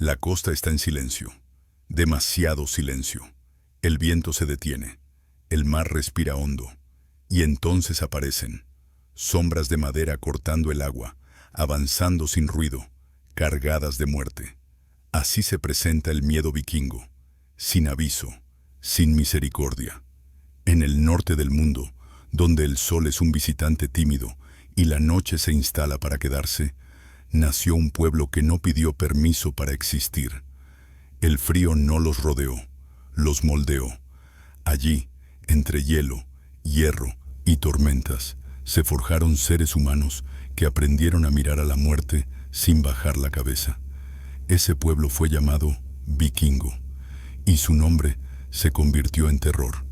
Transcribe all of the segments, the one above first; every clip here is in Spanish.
La costa está en silencio, demasiado silencio. El viento se detiene, el mar respira hondo, y entonces aparecen sombras de madera cortando el agua, avanzando sin ruido, cargadas de muerte. Así se presenta el miedo vikingo, sin aviso, sin misericordia. En el norte del mundo, donde el sol es un visitante tímido y la noche se instala para quedarse, nació un pueblo que no pidió permiso para existir. El frío no los rodeó, los moldeó. Allí, entre hielo, hierro y tormentas, se forjaron seres humanos que aprendieron a mirar a la muerte sin bajar la cabeza. Ese pueblo fue llamado vikingo, y su nombre se convirtió en terror.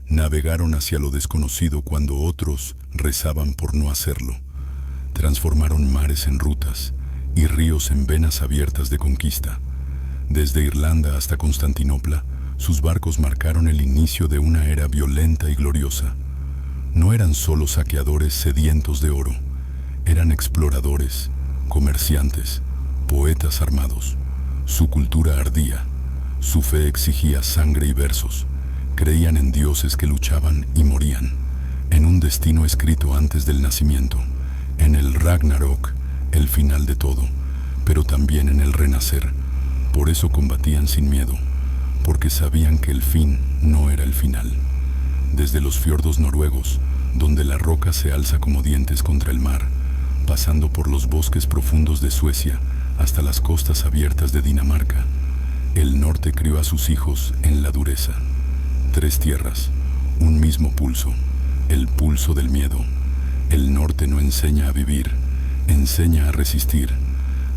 Navegaron hacia lo desconocido cuando otros rezaban por no hacerlo. Transformaron mares en rutas y ríos en venas abiertas de conquista. Desde Irlanda hasta Constantinopla, sus barcos marcaron el inicio de una era violenta y gloriosa. No eran solo saqueadores sedientos de oro, eran exploradores, comerciantes, poetas armados. Su cultura ardía, su fe exigía sangre y versos. Creían en dioses que luchaban y morían, en un destino escrito antes del nacimiento, en el Ragnarok, el final de todo, pero también en el renacer. Por eso combatían sin miedo, porque sabían que el fin no era el final. Desde los fiordos noruegos, donde la roca se alza como dientes contra el mar, pasando por los bosques profundos de Suecia hasta las costas abiertas de Dinamarca, el norte crió a sus hijos en la dureza. 3 tierras, un mismo pulso, el pulso del miedo. El norte no enseña a vivir, enseña a resistir.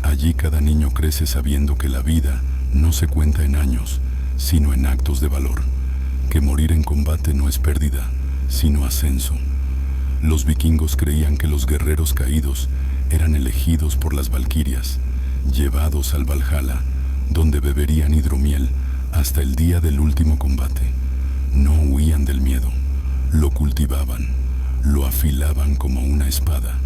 Allí cada niño crece sabiendo que la vida no se cuenta en años, sino en actos de valor. Que morir en combate no es pérdida, sino ascenso. Los vikingos creían que los guerreros caídos eran elegidos por las valquirias, llevados al Valhalla, donde beberían hidromiel hasta el día del último combate. No huían del miedo, lo cultivaban, lo afilaban como una espada,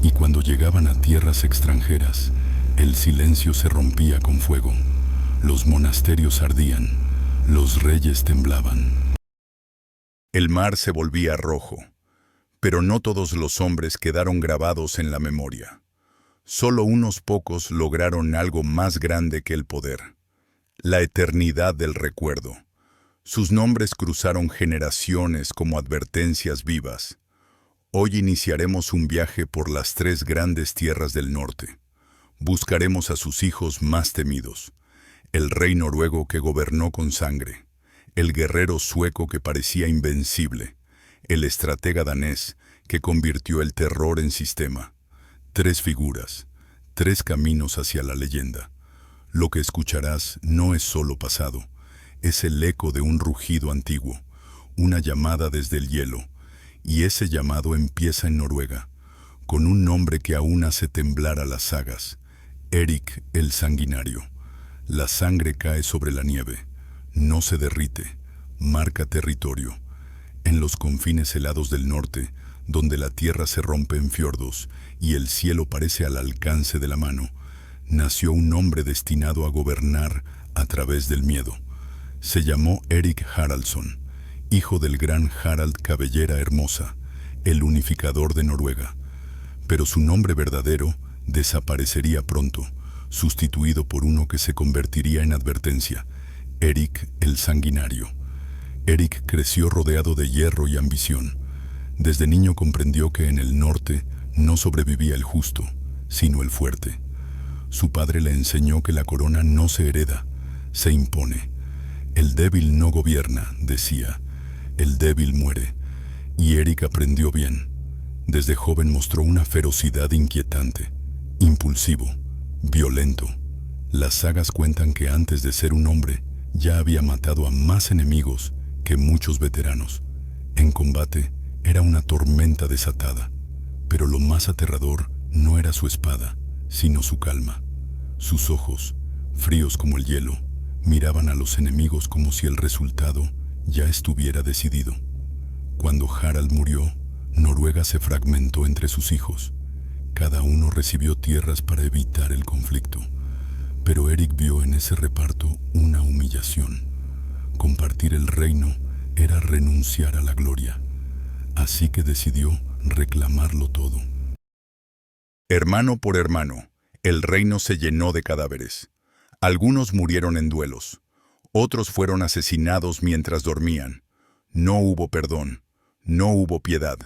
y cuando llegaban a tierras extranjeras, el silencio se rompía con fuego. Los monasterios ardían, los reyes temblaban. El mar se volvía rojo, pero no todos los hombres quedaron grabados en la memoria. Solo unos pocos lograron algo más grande que el poder: la eternidad del recuerdo. Sus nombres cruzaron generaciones como advertencias vivas. Hoy iniciaremos un viaje por las 3 grandes tierras del norte. Buscaremos a sus hijos más temidos: el rey noruego que gobernó con sangre, el guerrero sueco que parecía invencible, el estratega danés que convirtió el terror en sistema. 3 figuras, 3 caminos hacia la leyenda. Lo que escucharás no es solo pasado, es el eco de un rugido antiguo, una llamada desde el hielo, y ese llamado empieza en Noruega, con un nombre que aún hace temblar a las sagas: Eric el Sanguinario. La sangre cae sobre la nieve, no se derrite, marca territorio. En los confines helados del norte, donde la tierra se rompe en fiordos y el cielo parece al alcance de la mano, nació un hombre destinado a gobernar a través del miedo. Se llamó Eric Haraldsson, hijo del gran Harald Cabellera Hermosa, el unificador de Noruega. Pero su nombre verdadero desaparecería pronto, sustituido por uno que se convertiría en advertencia: Eric el Sanguinario. Eric creció rodeado de hierro y ambición. Desde niño comprendió que en el norte no sobrevivía el justo, sino el fuerte. Su padre le enseñó que la corona no se hereda, se impone. El débil no gobierna, decía, el débil muere. Y Eric aprendió bien. Desde joven mostró una ferocidad inquietante, impulsivo, violento. Las sagas cuentan que antes de ser un hombre, ya había matado a más enemigos que muchos veteranos. En combate, era una tormenta desatada, pero lo más aterrador no era su espada, sino su calma. Sus ojos, fríos como el hielo, miraban a los enemigos como si el resultado ya estuviera decidido. Cuando Harald murió, Noruega se fragmentó entre sus hijos. Cada uno recibió tierras para evitar el conflicto. Pero Eric vio en ese reparto una humillación. Compartir el reino era renunciar a la gloria. Así que decidió reclamarlo todo. Hermano por hermano, el reino se llenó de cadáveres. Algunos murieron en duelos. Otros fueron asesinados mientras dormían. No hubo perdón. No hubo piedad.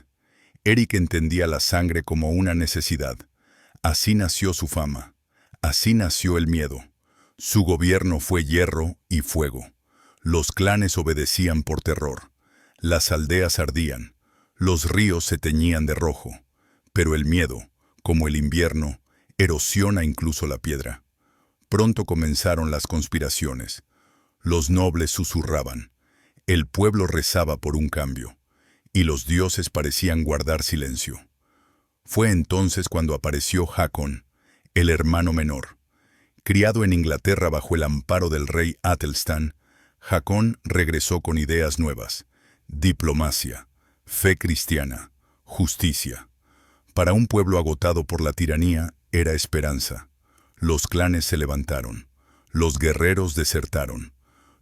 Eric entendía la sangre como una necesidad. Así nació su fama. Así nació el miedo. Su gobierno fue hierro y fuego. Los clanes obedecían por terror. Las aldeas ardían. Los ríos se teñían de rojo. Pero el miedo, como el invierno, erosiona incluso la piedra. Pronto comenzaron las conspiraciones. Los nobles susurraban. El pueblo rezaba por un cambio. Y los dioses parecían guardar silencio. Fue entonces cuando apareció Hakon, el hermano menor. Criado en Inglaterra bajo el amparo del rey Atelstan, Hakon regresó con ideas nuevas: diplomacia, fe cristiana, justicia. Para un pueblo agotado por la tiranía, era esperanza. Los clanes se levantaron. Los guerreros desertaron.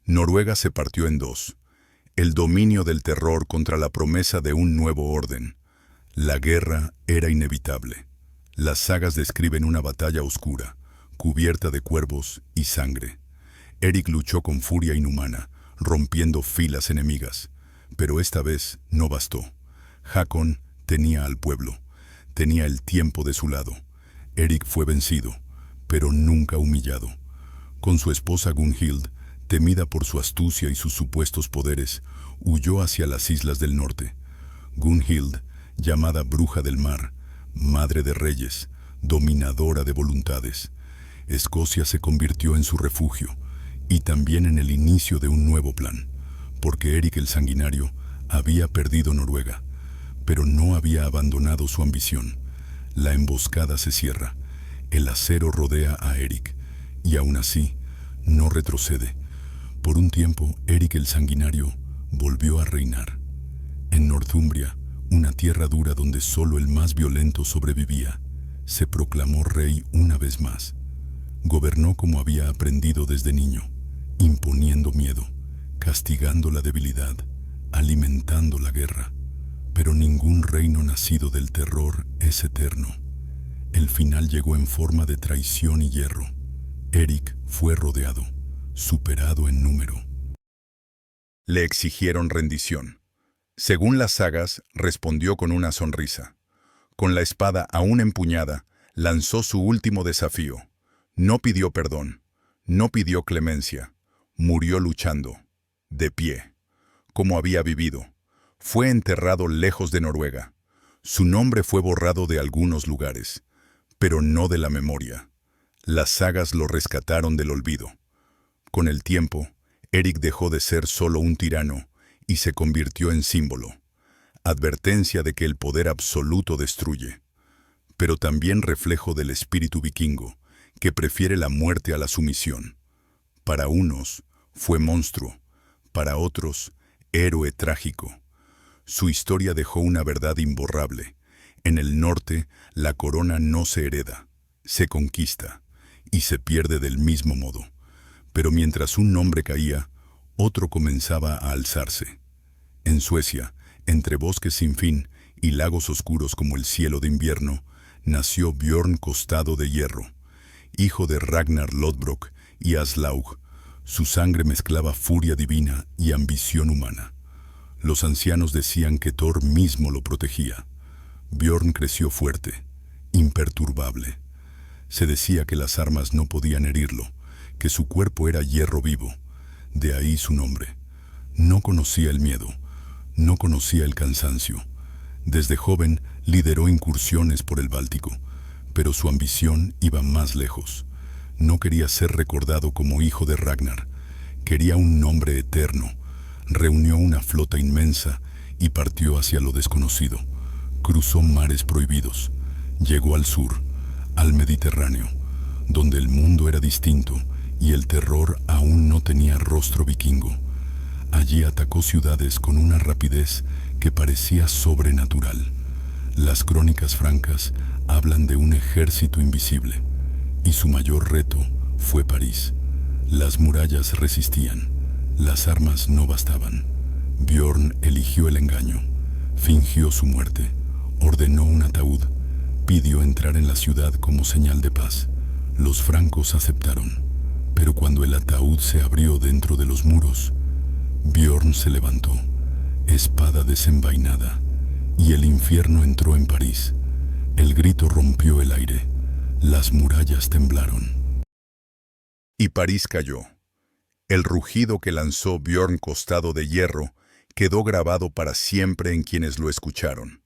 Noruega se partió en dos. El dominio del terror contra la promesa de un nuevo orden. La guerra era inevitable. Las sagas describen una batalla oscura, cubierta de cuervos y sangre. Eric luchó con furia inhumana, rompiendo filas enemigas. Pero esta vez no bastó. Hakon tenía al pueblo. Tenía el tiempo de su lado. Eric fue vencido, pero nunca humillado. Con su esposa Gunhild, temida por su astucia y sus supuestos poderes, huyó hacia las islas del norte. Gunhild, llamada Bruja del Mar, madre de reyes, dominadora de voluntades. Escocia se convirtió en su refugio y también en el inicio de un nuevo plan, porque Eric el Sanguinario había perdido Noruega, pero no había abandonado su ambición. La emboscada se cierra, el acero rodea a Eric, y aún así no retrocede. Por un tiempo, Eric el Sanguinario volvió a reinar. En Northumbria, una tierra dura donde solo el más violento sobrevivía, se proclamó rey una vez más. Gobernó como había aprendido desde niño, imponiendo miedo, castigando la debilidad, alimentando la guerra. Pero ningún reino nacido del terror es eterno. El final llegó en forma de traición y hierro. Eric fue rodeado, superado en número. Le exigieron rendición. Según las sagas, respondió con una sonrisa. Con la espada aún empuñada, lanzó su último desafío. No pidió perdón, no pidió clemencia. Murió luchando, de pie, como había vivido. Fue enterrado lejos de Noruega. Su nombre fue borrado de algunos lugares, pero no de la memoria. Las sagas lo rescataron del olvido. Con el tiempo, Eric dejó de ser solo un tirano y se convirtió en símbolo, advertencia de que el poder absoluto destruye, pero también reflejo del espíritu vikingo, que prefiere la muerte a la sumisión. Para unos, fue monstruo, para otros, héroe trágico. Su historia dejó una verdad imborrable. En el norte, la corona no se hereda, se conquista y se pierde del mismo modo. Pero mientras un nombre caía, otro comenzaba a alzarse. En Suecia, entre bosques sin fin y lagos oscuros como el cielo de invierno, nació Björn Costado de Hierro, hijo de Ragnar Lodbrok y Aslaug. Su sangre mezclaba furia divina y ambición humana. Los ancianos decían que Thor mismo lo protegía. Björn creció fuerte, imperturbable. Se decía que las armas no podían herirlo, que su cuerpo era hierro vivo. De ahí su nombre. No conocía el miedo, no conocía el cansancio. Desde joven lideró incursiones por el Báltico, pero su ambición iba más lejos. No quería ser recordado como hijo de Ragnar, quería un nombre eterno. Reunió una flota inmensa y partió hacia lo desconocido. Cruzó mares prohibidos, llegó al sur, al Mediterráneo, donde el mundo era distinto y el terror aún no tenía rostro vikingo. Allí atacó ciudades con una rapidez que parecía sobrenatural. Las crónicas francas hablan de un ejército invisible, y su mayor reto fue París. Las murallas resistían, las armas no bastaban. Björn eligió el engaño, fingió su muerte, ordenó un ataúd, pidió entrar en la ciudad como señal de paz. Los francos aceptaron, pero cuando el ataúd se abrió dentro de los muros, Björn se levantó, espada desenvainada, y el infierno entró en París. El grito rompió el aire, las murallas temblaron. Y París cayó. El rugido que lanzó Björn costado de hierro quedó grabado para siempre en quienes lo escucharon.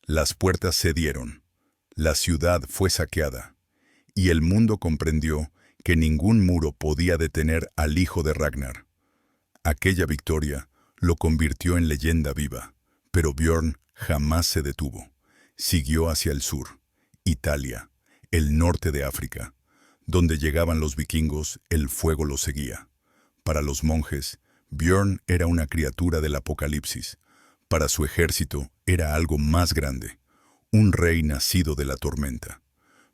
Las puertas cedieron, la ciudad fue saqueada, y el mundo comprendió que ningún muro podía detener al hijo de Ragnar. Aquella victoria lo convirtió en leyenda viva, pero Björn jamás se detuvo. Siguió hacia el sur, Italia, el norte de África. Donde llegaban los vikingos, el fuego los seguía. Para los monjes, Björn era una criatura del apocalipsis. Para su ejército era algo más grande, un rey nacido de la tormenta.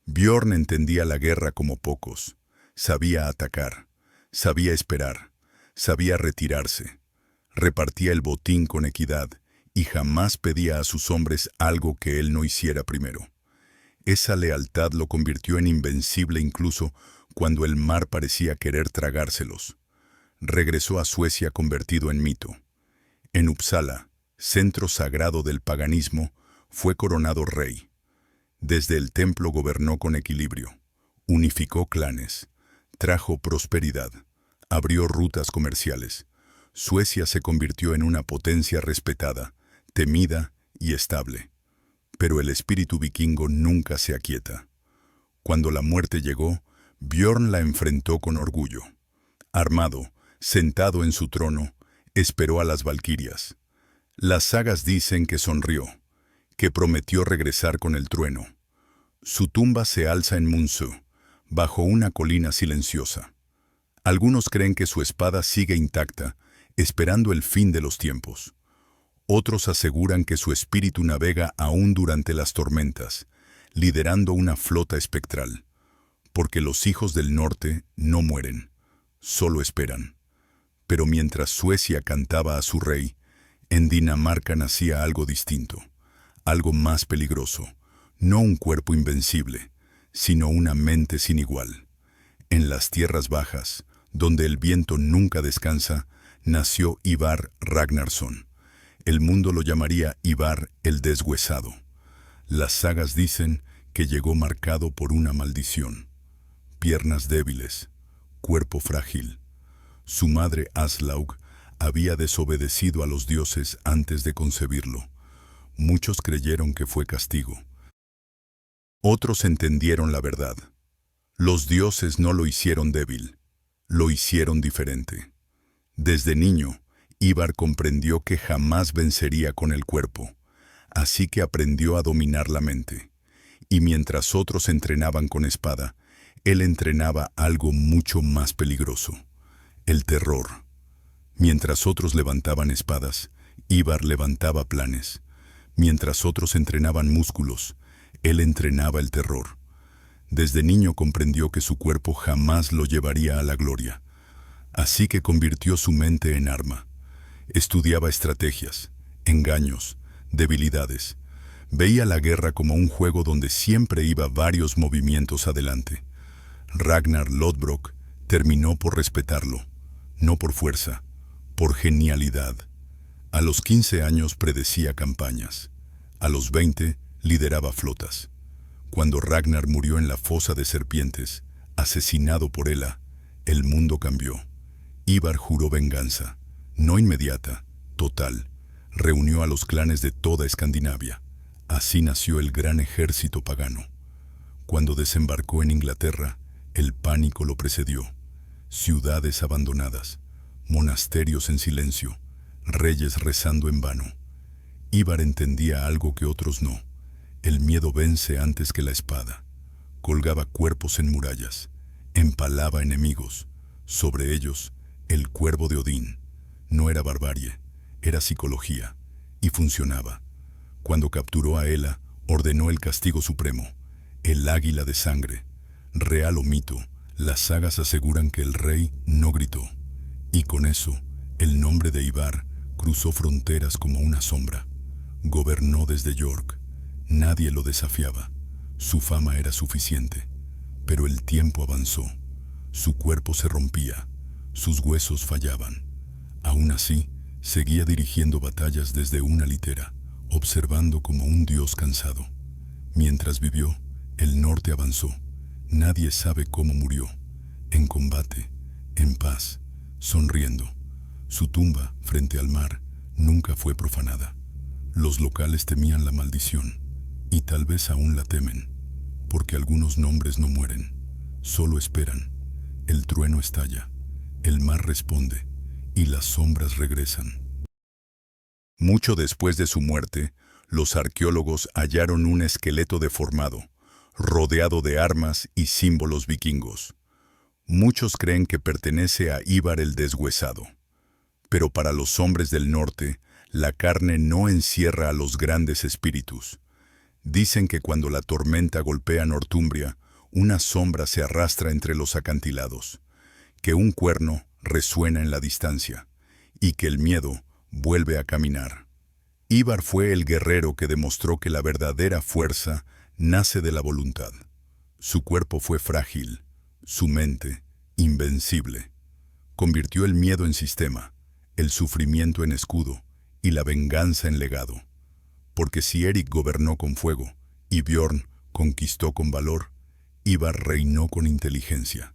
Björn entendía la guerra como pocos. Sabía atacar, sabía esperar, sabía retirarse. Repartía el botín con equidad y jamás pedía a sus hombres algo que él no hiciera primero. Esa lealtad lo convirtió en invencible incluso cuando el mar parecía querer tragárselos. Regresó a Suecia convertido en mito. En Uppsala, centro sagrado del paganismo, fue coronado rey. Desde el templo gobernó con equilibrio, unificó clanes, trajo prosperidad, abrió rutas comerciales. Suecia se convirtió en una potencia respetada, temida y estable. Pero el espíritu vikingo nunca se aquieta. Cuando la muerte llegó, Björn la enfrentó con orgullo. Armado, sentado en su trono, esperó a las valquirias. Las sagas dicen que sonrió, que prometió regresar con el trueno. Su tumba se alza en Munsu, bajo una colina silenciosa. Algunos creen que su espada sigue intacta, esperando el fin de los tiempos. Otros aseguran que su espíritu navega aún durante las tormentas, liderando una flota espectral. Porque los hijos del norte no mueren, solo esperan. Pero mientras Suecia cantaba a su rey, en Dinamarca nacía algo distinto, algo más peligroso, no un cuerpo invencible, sino una mente sin igual. En las tierras bajas, donde el viento nunca descansa, nació Ivar Ragnarsson. El mundo lo llamaría Ivar el Deshuesado. Las sagas dicen que llegó marcado por una maldición. Piernas débiles, cuerpo frágil. Su madre Aslaug había desobedecido a los dioses antes de concebirlo. Muchos creyeron que fue castigo. Otros entendieron la verdad. Los dioses no lo hicieron débil, lo hicieron diferente. Desde niño, Ivar comprendió que jamás vencería con el cuerpo, así que aprendió a dominar la mente. Y mientras otros entrenaban con espada, él entrenaba algo mucho más peligroso, el terror. Mientras otros levantaban espadas, Ivar levantaba planes. Mientras otros entrenaban músculos, él entrenaba el terror. Desde niño comprendió que su cuerpo jamás lo llevaría a la gloria. Así que convirtió su mente en arma. Estudiaba estrategias, engaños, debilidades. Veía la guerra como un juego donde siempre iba varios movimientos adelante. Ragnar Lodbrok terminó por respetarlo, no por fuerza, por genialidad. A los 15 años predecía campañas. A los 20 lideraba flotas. Cuando Ragnar murió en la fosa de serpientes, asesinado por Hela, el mundo cambió. Ivar juró venganza, no inmediata, total. Reunió a los clanes de toda Escandinavia. Así nació el gran ejército pagano. Cuando desembarcó en Inglaterra, el pánico lo precedió. Ciudades abandonadas, monasterios en silencio, reyes rezando en vano. Ivar entendía algo que otros no. El miedo vence antes que la espada. Colgaba cuerpos en murallas, empalaba enemigos. Sobre ellos, el cuervo de Odín. No era barbarie, era psicología, y funcionaba. Cuando capturó a Hela, ordenó el castigo supremo, el águila de sangre. Real o mito, Las sagas aseguran que el rey no gritó, y con eso, el nombre de Ivar cruzó fronteras como una sombra. Gobernó desde York. Nadie lo desafiaba. Su fama era suficiente. Pero el tiempo avanzó. Su cuerpo se rompía. Sus huesos fallaban. Aún así, seguía dirigiendo batallas desde una litera, observando como un dios cansado. Mientras vivió, el norte avanzó. Nadie sabe cómo murió. En combate, en paz, sonriendo. Su tumba, frente al mar, nunca fue profanada. Los locales temían la maldición, y tal vez aún la temen, porque algunos nombres no mueren, solo esperan. El trueno estalla, el mar responde, y las sombras regresan. Mucho después de su muerte, los arqueólogos hallaron un esqueleto deformado, rodeado de armas y símbolos vikingos. Muchos creen que pertenece a Ivar el Deshuesado. Pero para los hombres del norte, la carne no encierra a los grandes espíritus. Dicen que cuando la tormenta golpea Northumbria, una sombra se arrastra entre los acantilados, que un cuerno resuena en la distancia, y que el miedo vuelve a caminar. Ivar fue el guerrero que demostró que la verdadera fuerza nace de la voluntad. Su cuerpo fue frágil, su mente invencible. Convirtió el miedo en sistema, el sufrimiento en escudo y la venganza en legado. Porque si Eric gobernó con fuego y Bjorn conquistó con valor, Ivar reinó con inteligencia.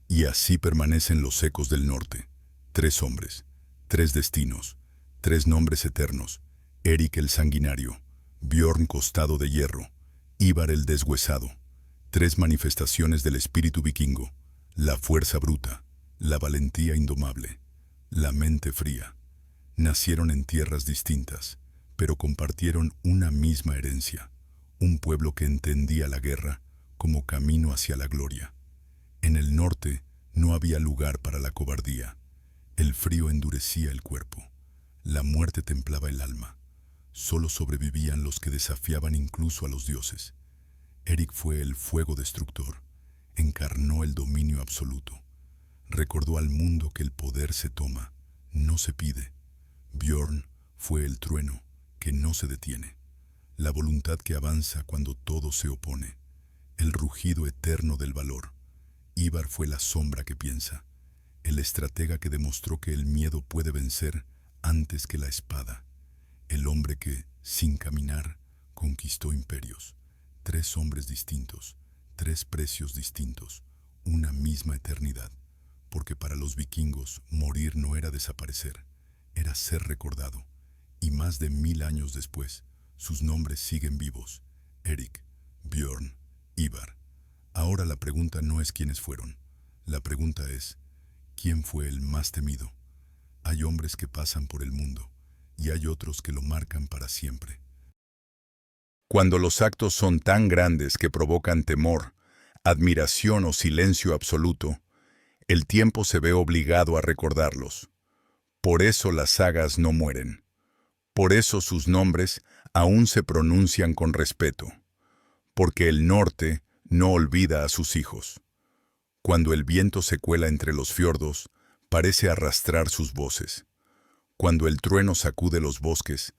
Y así permanecen los ecos del norte. 3 hombres, 3 destinos, 3 nombres eternos. Eric el sanguinario, Bjorn costado de hierro, Ivar el deshuesado. 3 manifestaciones del espíritu vikingo: la fuerza bruta, la valentía indomable, la mente fría. Nacieron en tierras distintas, pero compartieron una misma herencia, un pueblo que entendía la guerra como camino hacia la gloria. En el norte no había lugar para la cobardía. El frío endurecía el cuerpo, la muerte templaba el alma. Solo sobrevivían los que desafiaban incluso a los dioses. Eric fue el fuego destructor, encarnó el dominio absoluto. Recordó al mundo que el poder se toma, no se pide. Bjorn fue el trueno que no se detiene, la voluntad que avanza cuando todo se opone, el rugido eterno del valor. Ivar fue la sombra que piensa, el estratega que demostró que el miedo puede vencer antes que la espada, el hombre que, sin caminar, conquistó imperios. 3 hombres distintos, 3 precios distintos, una misma eternidad, porque para los vikingos morir no era desaparecer, era ser recordado, y más de 1000 años después, sus nombres siguen vivos: Eric, Bjorn, Ivar. Ahora la pregunta no es quiénes fueron, la pregunta es, ¿quién fue el más temido? Hay hombres que pasan por el mundo, y hay otros que lo marcan para siempre. Cuando los actos son tan grandes que provocan temor, admiración o silencio absoluto, el tiempo se ve obligado a recordarlos. Por eso las sagas no mueren. Por eso sus nombres aún se pronuncian con respeto. Porque el norte no olvida a sus hijos. Cuando el viento se cuela entre los fiordos, parece arrastrar sus voces. Cuando el trueno sacude los bosques,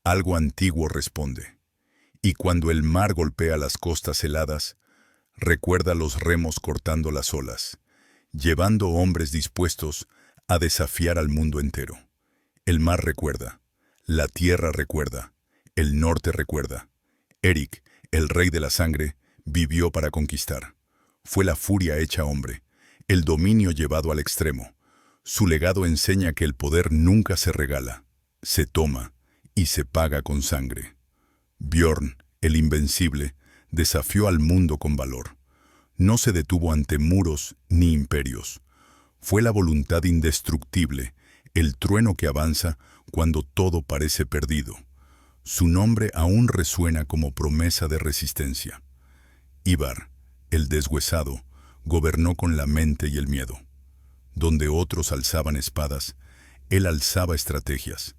algo antiguo responde. Y cuando el mar golpea las costas heladas, recuerda los remos cortando las olas, llevando hombres dispuestos a desafiar al mundo entero. El mar recuerda, la tierra recuerda, el norte recuerda. Eric, el rey de la sangre, vivió para conquistar. Fue la furia hecha hombre, el dominio llevado al extremo. Su legado enseña que el poder nunca se regala, se toma y se paga con sangre. Bjorn, el invencible, desafió al mundo con valor. No se detuvo ante muros ni imperios. Fue la voluntad indestructible, el trueno que avanza cuando todo parece perdido. Su nombre aún resuena como promesa de resistencia. Ivar, el deshuesado, gobernó con la mente y el miedo. Donde otros alzaban espadas, él alzaba estrategias.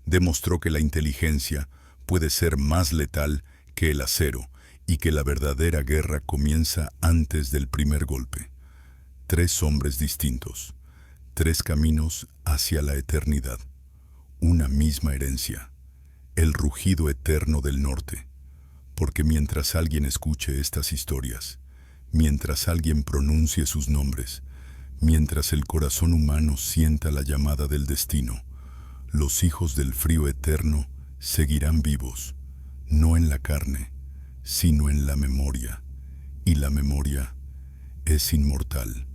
Demostró que la inteligencia puede ser más letal que el acero y que la verdadera guerra comienza antes del primer golpe. Tres hombres distintos, tres caminos hacia la eternidad, una misma herencia, el rugido eterno del norte. Porque mientras alguien escuche estas historias, mientras alguien pronuncie sus nombres, mientras el corazón humano sienta la llamada del destino, los hijos del frío eterno seguirán vivos, no en la carne, sino en la memoria, y la memoria es inmortal.